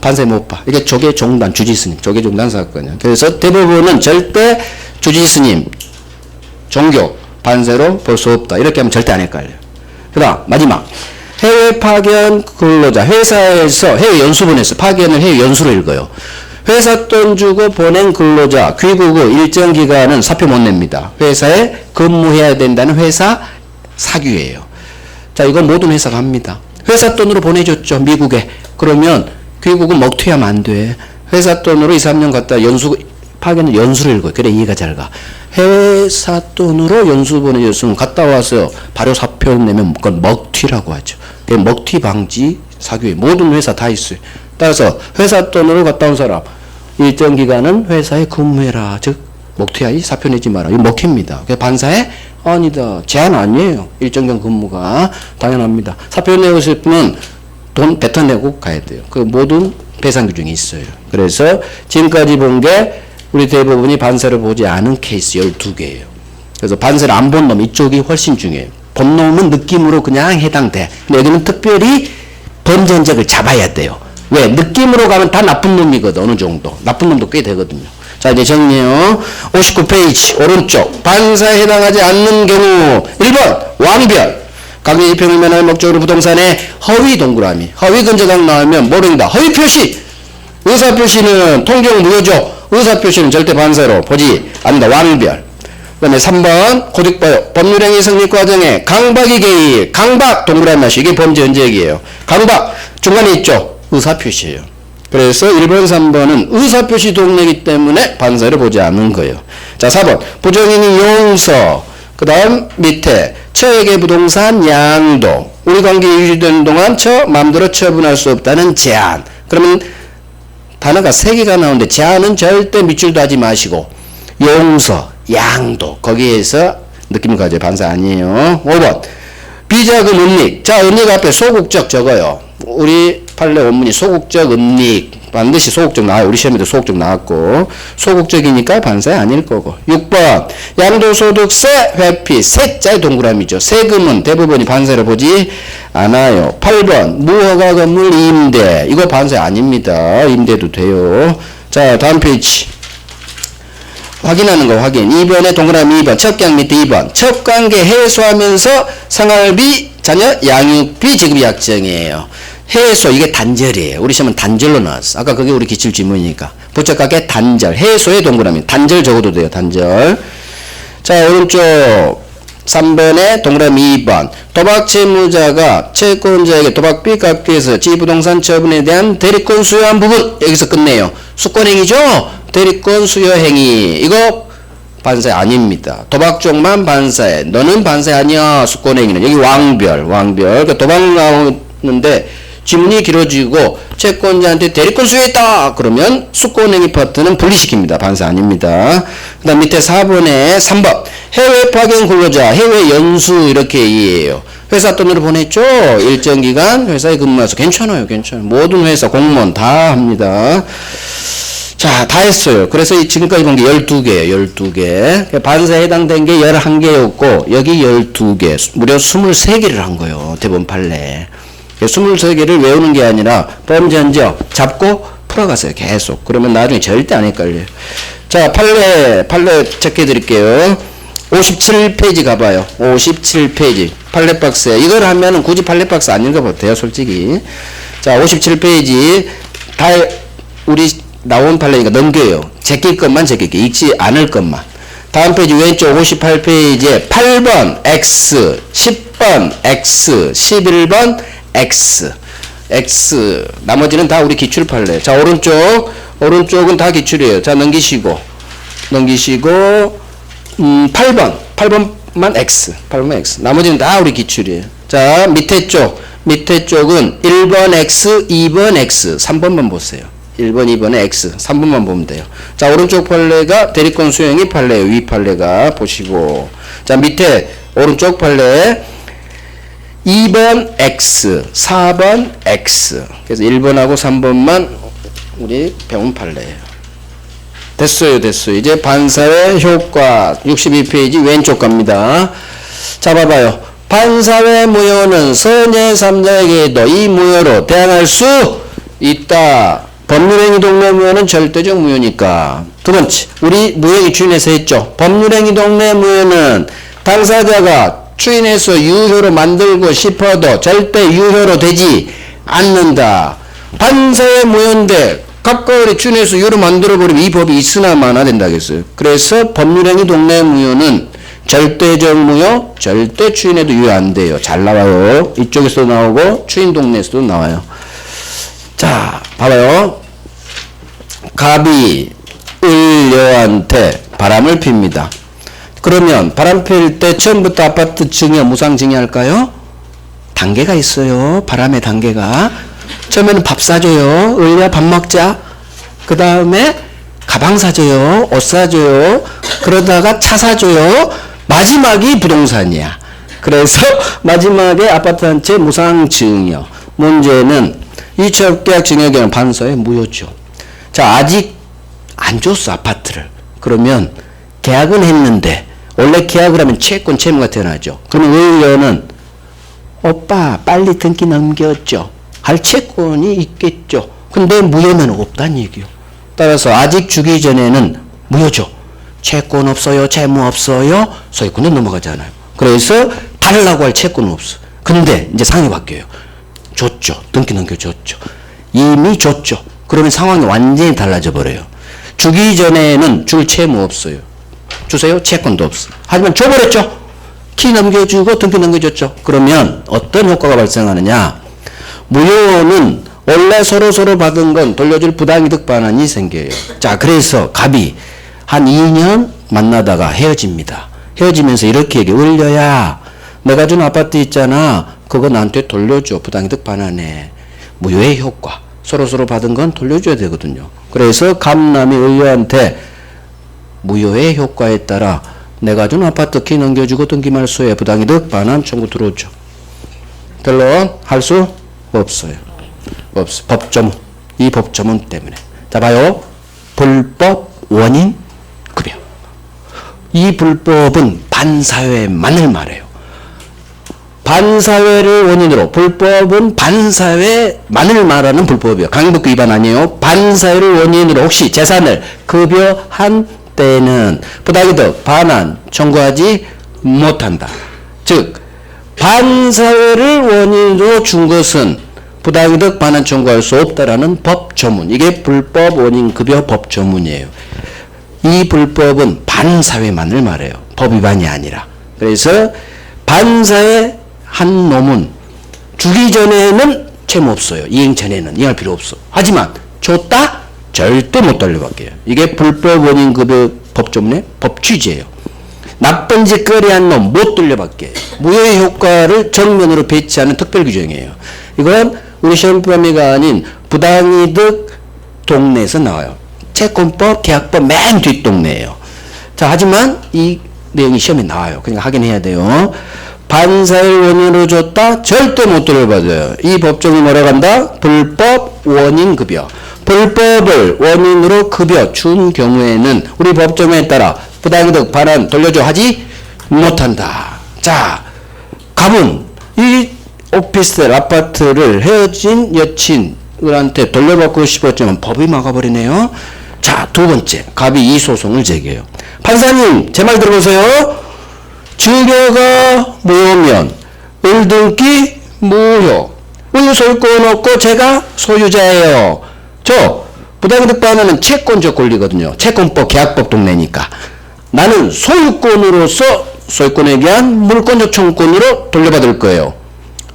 반사를 못 봐. 이게 조계 종단 주지스님 조계 종단 사건이야. 그래서 대부분은 절대 주지스님 종교 반사로 볼 수 없다. 이렇게 하면 절대 안 헷갈려요. 그 다음 마지막 해외 파견 근로자 회사에서 해외 연수 보냈어. 파견을 해외 연수로 읽어요. 회사 돈 주고 보낸 근로자 귀국 후 일정 기간은 사표 못 냅니다. 회사에 근무해야 된다는 회사 사규예요. 자, 이건 모든 회사가 합니다. 회사 돈으로 보내줬죠, 미국에. 그러면 귀국은 먹튀하면 안 돼. 회사 돈으로 2, 3년 갔다 연수 파견은 연수를 읽어요. 그래 이해가 잘 가. 회사 돈으로 연수 보내줬으면 갔다 와서 바로 사표 내면 그건 먹튀라고 하죠. 먹튀 방지 사규에 모든 회사 다 있어요. 따라서 회사 돈으로 갔다 온 사람 일정 기간은 회사에 근무해라. 즉 먹튀하이 사표 내지 마라. 이거 먹힙니다. 반사에 아니다. 제한 아니에요. 일정 기간 근무가 당연합니다. 사표 내고 싶으면 돈 뱉어내고 가야 돼요. 그 모든 배상 규정이 있어요. 그래서 지금까지 본 게 우리 대부분이 반사를 보지 않은 케이스 12개예요. 그래서 반사를 안 본 놈 이쪽이 훨씬 중요해요. 본 놈은 느낌으로 그냥 해당돼. 근데 여기는 특별히 범죄 흔적을 잡아야 돼요. 왜? 느낌으로 가면 다 나쁜 놈이거든. 어느 정도. 나쁜 놈도 꽤 되거든요. 자, 이제 정리해요. 59페이지 오른쪽 반사에 해당하지 않는 경우 1번 왕별 강의 입형을 면할 목적으로 부동산에 허위 동그라미 허위 근저당 나오면 모른다. 허위 표시 의사표시는 통경 무효죠. 의사표시는 절대 반사로 보지 않는다. 왕별. 그 다음에 3번 고득보요 법률행위 성립 과정에 강박이 개입 강박 동그라미 마시 이게 범죄 흔적이에요. 강박 중간에 있죠. 의사표시예요. 그래서 1번 3번은 의사표시 동료이기 때문에 반사를 보지 않는 거예요. 자 4번 부정인이 용서 그 다음 밑에 처에게 부동산 양도 우리 관계 유지되는 동안 처 마음대로 처분할 수 없다는 제한. 그러면 단어가 3개가 나오는데 제한은 절대 밑줄도 하지 마시고 용서 양도 거기에서 느낌 가져요. 반사 아니에요. 5번 비자금 은닉. 자 은닉 앞에 소국적 적어요. 우리 판례 원문이 소국적 은닉 반드시 소국적 나와요. 우리 시험에도 소국적 나왔고 소국적이니까 반사이 아닐 거고. 6번 양도소득세 회피 세자의 동그라미죠. 세금은 대부분이 반사를 보지 않아요. 8번 무허가 건물 임대 이거 반사이 아닙니다. 임대도 돼요. 자 다음 페이지 확인하는 거 확인. 2번에 동그라미 2번 첩경 밑에 2번 첩관계 해소하면서 생활비 자녀 양육비 지급이 약정이에요. 해소 이게 단절이에요. 우리 시험은 단절로 나왔어. 아까 그게 우리 기출 지문이니까 부적하게 단절 해소의 동그라미 단절 적어도 돼요. 단절. 자 오른쪽 3번에 동그라미 2번 도박 채무자가 채권자에게 도박비 갚기 위해서 지부동산 처분에 대한 대리권 수여한 부분 여기서 끝내요. 수권행위죠. 대리권 수여행위 이거 반사 아닙니다. 도박 쪽만 반사해. 너는 반사 아니야. 수권행위는 여기 왕별 그러니까 도박 나오는데 지문이 길어지고 채권자한테 대리권 수여했다 그러면 수권행위 파트는 분리시킵니다. 반사 아닙니다. 그 다음 밑에 4번에 3번 해외 파견 근로자 해외 연수 이렇게 이해해요. 회사 돈으로 보냈죠. 일정 기간 회사에 근무해서 괜찮아요. 모든 회사 공무원 다 합니다. 자, 다 했어요. 그래서 지금까지 본 게 12개예요. 12개. 반사에 해당된 게 11개였고 여기 12개. 무려 23개를 한 거예요. 대법원 판례. 23개를 외우는 게 아니라 범죄 흔적 잡고 풀어가세요. 계속. 그러면 나중에 절대 안 헷갈려요. 자, 판례 체크해 드릴게요. 57페이지 가봐요. 57페이지. 판례 박스에. 이걸 하면은 굳이 판례 박스 안 읽어봐도 돼요. 솔직히. 자, 57페이지. 다 우리 나온 판례니까 넘겨요. 제낄 것만 제낄게. 읽지 않을 것만. 다음 페이지 왼쪽 58페이지에 8번 X, 10번 X, 11번 X. 나머지는 다 우리 기출 판례. 자, 오른쪽은 다 기출이에요. 자, 넘기시고 8번만 X. 나머지는 다 우리 기출이에요. 자, 밑에 쪽은 1번 X, 2번 X, 3번만 보세요. 1번, 2번에 X, 3번만 보면 돼요. 자, 오른쪽 판례가 대리권 수용이 판례예요. 위 판례가 보시고. 자, 밑에 오른쪽 판례 2번 X, 4번 X. 그래서 1번하고 3번만 우리 배운 판례예요. 됐어요. 이제 반사의 효과 62페이지 왼쪽 갑니다. 자, 봐봐요. 반사회 무효는 선의 3자에게도 이 무효로 대항할 수 있다. 법률행위 동네 무효는 절대적 무효니까. 두 번째, 우리 무효행위 추인에서 했죠. 법률행위 동네 무효는 당사자가 추인해서 유효로 만들고 싶어도 절대 유효로 되지 않는다. 반사회 무효인데 가까우리 추인해서 유효로 만들어버리면 이 법이 있으나 마나 된다겠어요. 그래서 법률행위 동네 무효는 절대적 무효, 절대 추인해도 유효 안 돼요. 잘 나와요. 이쪽에서도 나오고 추인 동네에서도 나와요. 자, 봐봐요. 갑이 을여한테 바람을 핍니다. 그러면 바람 필 때 처음부터 아파트 증여, 무상 증여할까요? 단계가 있어요. 바람의 단계가. 처음에는 밥 사줘요. 을야 밥 먹자. 그 다음에 가방 사줘요. 옷 사줘요. 그러다가 차 사줘요. 마지막이 부동산이야. 그래서 마지막에 아파트 한 채 무상 증여. 문제는 이 취업계약 증여계는 반사회 무효죠. 자, 아직 안 줬어, 아파트를. 그러면 계약은 했는데 원래 계약을 하면 채권 채무가 태어나죠. 그러면 을려는 오빠 빨리 등기 넘겼죠. 할 채권이 있겠죠. 근데 무효면 없다는 얘기요. 따라서 아직 주기 전에는 무효죠. 채권 없어요, 채무 없어요, 소유권은 넘어가잖아요. 그래서 달라고 할 채권은 없어. 근데 이제 상황이 바뀌어요. 줬죠. 등기 넘겨줬죠. 이미 줬죠. 그러면 상황이 완전히 달라져 버려요. 주기 전에는 줄 채무 없어요. 주세요? 채권도 없어. 하지만 줘버렸죠. 키 넘겨주고 등기 넘겨줬죠. 그러면 어떤 효과가 발생하느냐. 무효는 원래 서로 받은 건 돌려줄 부당이득 반환이 생겨요. 자, 그래서 갑이 한 2년 만나다가 헤어집니다. 헤어지면서 이렇게 얘기해. 을려야 내가 준 아파트 있잖아. 그거 나한테 돌려줘. 부당이득 반환해. 무효의 효과. 서로 받은 건 돌려줘야 되거든요. 그래서 갑남이 을려한테 무효의 효과에 따라 내가 준 아파트 키 넘겨주고 등기 말소에 부당이득 반환 청구 들어오죠. 결론 할 수 없어요. 없어. 법조문. 이 법조문 때문에. 자, 봐요. 불법 원인 급여. 이 불법은 반사회만을 말해요. 반사회를 원인으로. 불법은 반사회만을 말하는 불법이에요. 강행법규 위반 아니에요. 반사회를 원인으로 혹시 재산을 급여한 때는 부당이득 반환 청구하지 못한다. 즉 반사회를 원인으로 준 것은 부당이득 반환 청구할 수 없다라는 법조문. 이게 불법 원인급여 법조문이에요. 이 불법은 반사회만을 말해요. 법 위반이 아니라. 그래서 반사회 한 놈은 주기 전에는 채무 없어요. 이행 전에는 이행할 필요 없어. 하지만 줬다? 절대 못 돌려받게요. 이게 불법 원인급여 법조문의 법 취지예요. 나쁜 짓거리 한 놈 못 돌려받게. 무효의 효과를 정면으로 배치하는 특별 규정이에요. 이건 우리 시험 범위가 아닌 부당이득 동네에서 나와요. 채권법, 계약법 맨 뒷동네예요. 자, 하지만 이 내용이 시험에 나와요. 그러니까 확인해야 돼요. 반사회를 원인으로 줬다? 절대 못 돌려받아요. 이 법정이 뭐라고 한다? 불법 원인급여. 불법을 원인으로 급여 준 경우에는 우리 법정에 따라 부당이득 반환 돌려줘 하지 못한다. 자, 갑은 이 오피스텔 아파트를 헤어진 여친한테 돌려받고 싶었지만 법이 막아버리네요. 자, 두 번째, 갑이 이 소송을 제기해요. 판사님, 제 말 들어보세요. 증여가 무효면 을등기 무효. 을 소유권 없고 제가 소유자예요. 저 부당이득 반환은 채권적 권리거든요. 채권법, 계약법 동네니까. 나는 소유권으로서 소유권에 대한 물권적 청구권으로 돌려받을 거예요.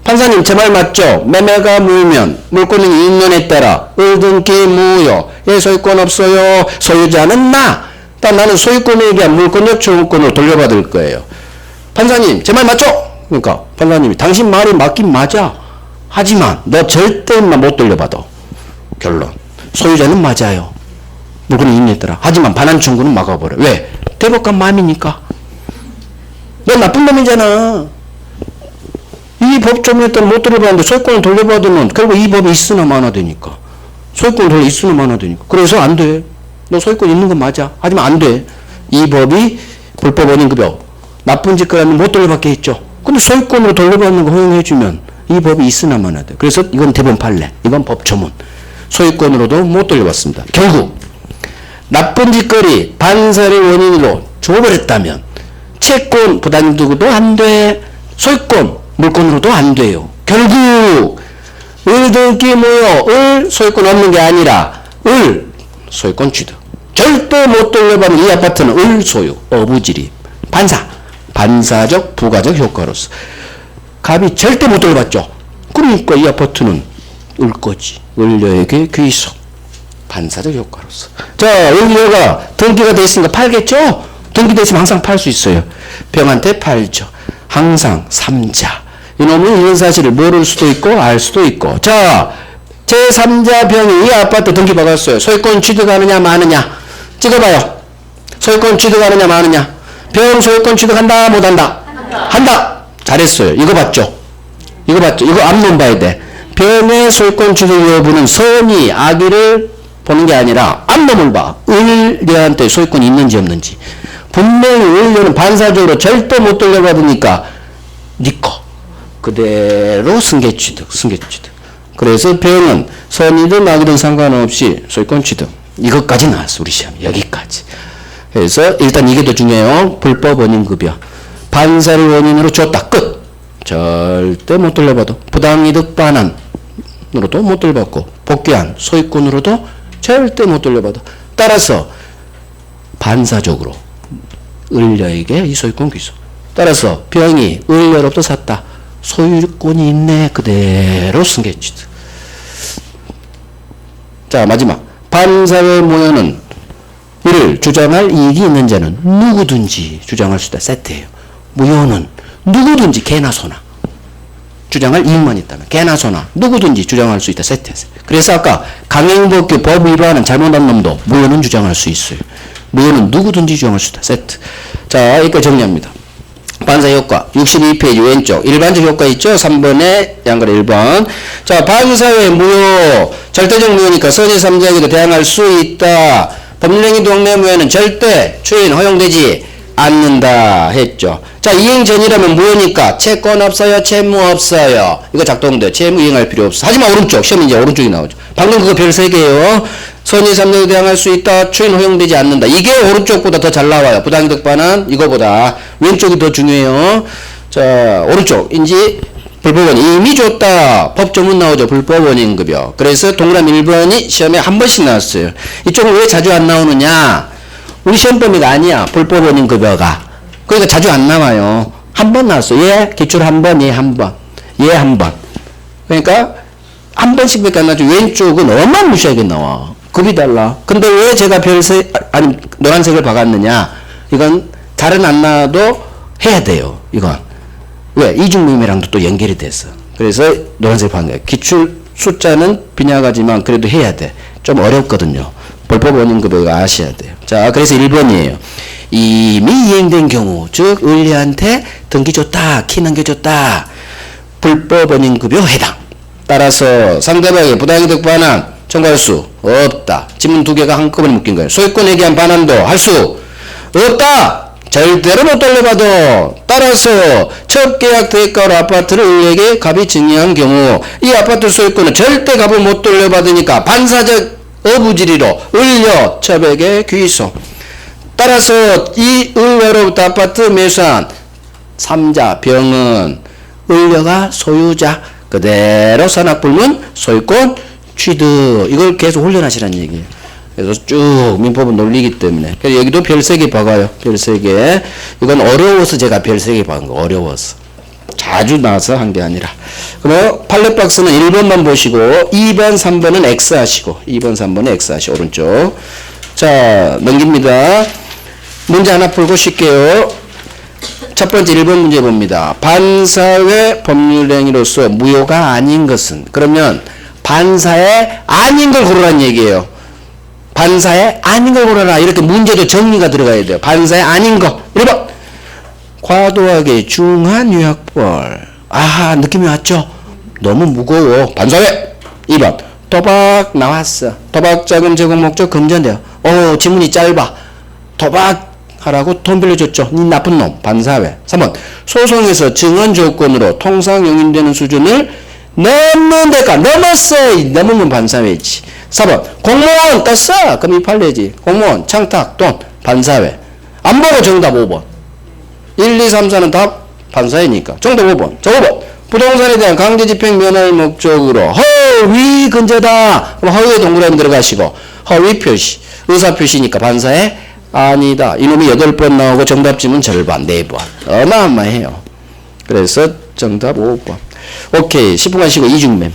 판사님, 제 말 맞죠? 매매가 무효면 물권이 있는 에 따라 을등기 무효. 얘 소유권 없어요. 소유자는 나. 나는 소유권에 대한 물권적 청구권으로 돌려받을 거예요. 판사님, 제 말 맞죠? 그러니까 판사님이 당신 말이 맞긴 맞아. 하지만 너 절대 못 돌려받아. 결론. 소유자는 맞아요. 물건이 있느더라. 하지만 반환 청구는 막아버려. 왜? 대법관 마음이니까. 너 나쁜 놈이잖아. 이 법조문에 따라 못 돌려받는데 소유권을 돌려받으면 결국 이 법이 있으나 마나 되니까. 소유권을 돌려 있으나 마나 되니까. 그래서 안 돼. 너 소유권 있는 건 맞아. 하지만 안 돼. 이 법이 불법 원인급여 나쁜 짓거리 하면 못 돌려받게 했죠. 근데 소유권으로 돌려받는 거 허용해주면 이 법이 있으나 마나 돼. 그래서 이건 대법원 판례, 이건 법조문. 소유권으로도 못 돌려받습니다. 결국 나쁜 짓거리 반사를 원인으로 줘버렸다면 채권 부담두고도 안 돼. 소유권 물권으로도 안 돼요. 결국 을들끼리 모여 을 소유권 없는 게 아니라 을 소유권 취득. 절대 못 돌려받는 이 아파트는 을 소유, 어부지리, 반사적 부가적 효과로서 갑이 절대 못 돌려받죠. 그러니까 이 아파트는 을 거지. 을녀에게 귀속. 반사적 효과로서. 자, 을녀가 등기가 돼 있으니까 팔겠죠? 등기돼 있으면 항상 팔 수 있어요. 병한테 팔죠. 항상 삼자. 이놈은 이런 사실을 모를 수도 있고 알 수도 있고. 자, 제3자 병이 이 아파트 등기 받았어요. 소유권 취득하느냐 마느냐. 찍어봐요. 소유권 취득하느냐 마느냐. 병 소유권 취득한다 못한다? 한다. 잘했어요. 이거 봤죠? 이거 앞론 봐야 돼. 병의 소유권 취득 여부는 선이 악의를 보는 게 아니라 앞놈을 봐. 을녀한테 소유권이 있는지 없는지. 분명히 을녀는 반사적으로 절대 못 돌려받으니까 니꺼 그대로 승계취득. 그래서 병은 선이든 악이든 상관없이 소유권 취득. 이것까지 나왔어. 우리 시험 여기까지. 그래서 일단 이게 더 중요해요. 불법 원인급여. 반사를 원인으로 줬다. 끝. 절대 못 돌려받아. 부당이득 반환으로도 못 돌려받고 복귀한 소유권으로도 절대 못 돌려받아. 따라서 반사적으로 을녀에게 이 소유권 귀속. 따라서 병이 을녀로부터 샀다. 소유권이 있네. 그대로 승계취득. 자, 마지막. 반사회 모여는 이를 주장할 이익이 있는 자는 누구든지 주장할 수 있다. 세트예요. 무효는 누구든지 개나 소나 주장할 이익만 있다면 개나 소나 누구든지 주장할 수 있다. 세트였어요. 그래서 아까 강행법규 법 위반은 잘못한 놈도 무효는 주장할 수 있어요. 무효는 누구든지 주장할 수 있다. 세트. 자, 여기까지 정리합니다. 반사 효과 62페이지 왼쪽 일반적 효과 있죠? 3번에 양거래 1번. 자, 반사회 무효 절대적 무효니까 선의 3자에게도 대항할 수 있다. 법률행위 동네 무효는 절대 추인 허용되지 않는다 했죠. 자, 이행 전이라면 무효니까 채권 없어요? 채무 없어요? 이거 작동돼. 채무 이행할 필요 없어. 하지만 오른쪽 시험 이제 오른쪽이 나오죠. 방금 그거 별 3개예요. 선의 3자에게 대항할 수 있다. 추인 허용되지 않는다. 이게 오른쪽보다 더 잘 나와요. 부당이득 반환 이거보다 왼쪽이 더 중요해요. 자, 오른쪽인지 불법원인 이미 줬다. 법조문 나오죠. 불법원인급여. 그래서 동그라미 1번이 시험에 한 번씩 나왔어요. 이쪽은 왜 자주 안 나오느냐? 우리 시험 범위가 아니야. 불법원인급여가. 그러니까 자주 안 나와요. 한 번 나왔어. 얘 기출 한 번, 얘 한 번. 얘 한 번. 그러니까 한 번씩밖에 안 나죠. 왼쪽은 어마무시하게 나와. 급이 달라. 근데 왜 제가 아니 노란색을 박았느냐? 이건 잘은 안 나와도 해야 돼요. 이건. 왜? 이중모임이랑도 또 연결이 됐어. 그래서 노란색 박은 거예요. 기출 숫자는 빈약하지만 그래도 해야 돼. 좀 어렵거든요. 불법 원인급여가 아셔야 돼요. 자, 그래서 1번이에요. 이미 이행된 경우, 즉 을리한테 등기 줬다, 키 넘겨줬다. 불법 원인급여 해당. 따라서 상대방의 부당이득 반환 청구할 수 없다. 지문 2개가 한꺼번에 묶인 거예요. 소유권에 대한 반환도 할 수 없다. 절대로 못 돌려받아. 따라서 첫 계약 대가로 아파트를 을에게 갑이 증여한 경우 이 아파트 소유권은 절대 갑을 못 돌려받으니까 반사적 어부지리로 을려 첩에게 귀속. 따라서 이 을려로부터 아파트 매수한 3자 병은 을려가 소유자 그대로 산악불문 소유권 취득. 이걸 계속 훈련하시라는 얘기예요. 그래서 쭉 민법은 논리이기 때문에. 그래서 여기도 별 3개 박아요. 별 3개. 이건 어려워서 제가 별 3개 박은 거. 어려워서. 자주 나와서 한 게 아니라. 그럼 팔레 박스는 1번만 보시고 2번, 3번은 X 하시고 2번, 3번은 X 하시고 오른쪽. 자, 넘깁니다. 문제 하나 풀고 쉴게요. 첫 번째 1번 문제 봅니다. 반사회 법률행위로서 무효가 아닌 것은. 그러면 반사회 아닌 걸 고르라는 얘기예요. 반사회 아닌 걸 고르라. 이렇게 문제도 정리가 들어가야 돼요. 반사회 아닌 거. 1번. 과도하게 중한 유학벌. 아하, 느낌이 왔죠? 너무 무거워. 반사회. 2번. 도박 나왔어. 도박 자금 제공 목적 금전돼요. 지문이 짧아. 도박 하라고 돈 빌려줬죠. 니 나쁜 놈. 반사회. 3번. 소송에서 증언 조건으로 통상 용인되는 수준을 넘는 데까 넘었어. 넘으면 반사회지. 4번. 공무원 떴어. 그럼 이 판례지. 공무원 청탁 돈 반사회. 안 보고 정답 5번. 1, 2, 3, 4는 다 반사회니까. 정답 5번. 자, 5번. 부동산에 대한 강제 집행 면할 목적으로 허위 근저다. 그럼 허위에 동그라미 들어가시고 허위 표시. 의사 표시니까 반사회 아니다. 이놈이 8번 나오고 정답 지문 절반 4번. 어마어마해요. 그래서 정답 5번. 오케이. 10분간 쉬고 이중매매.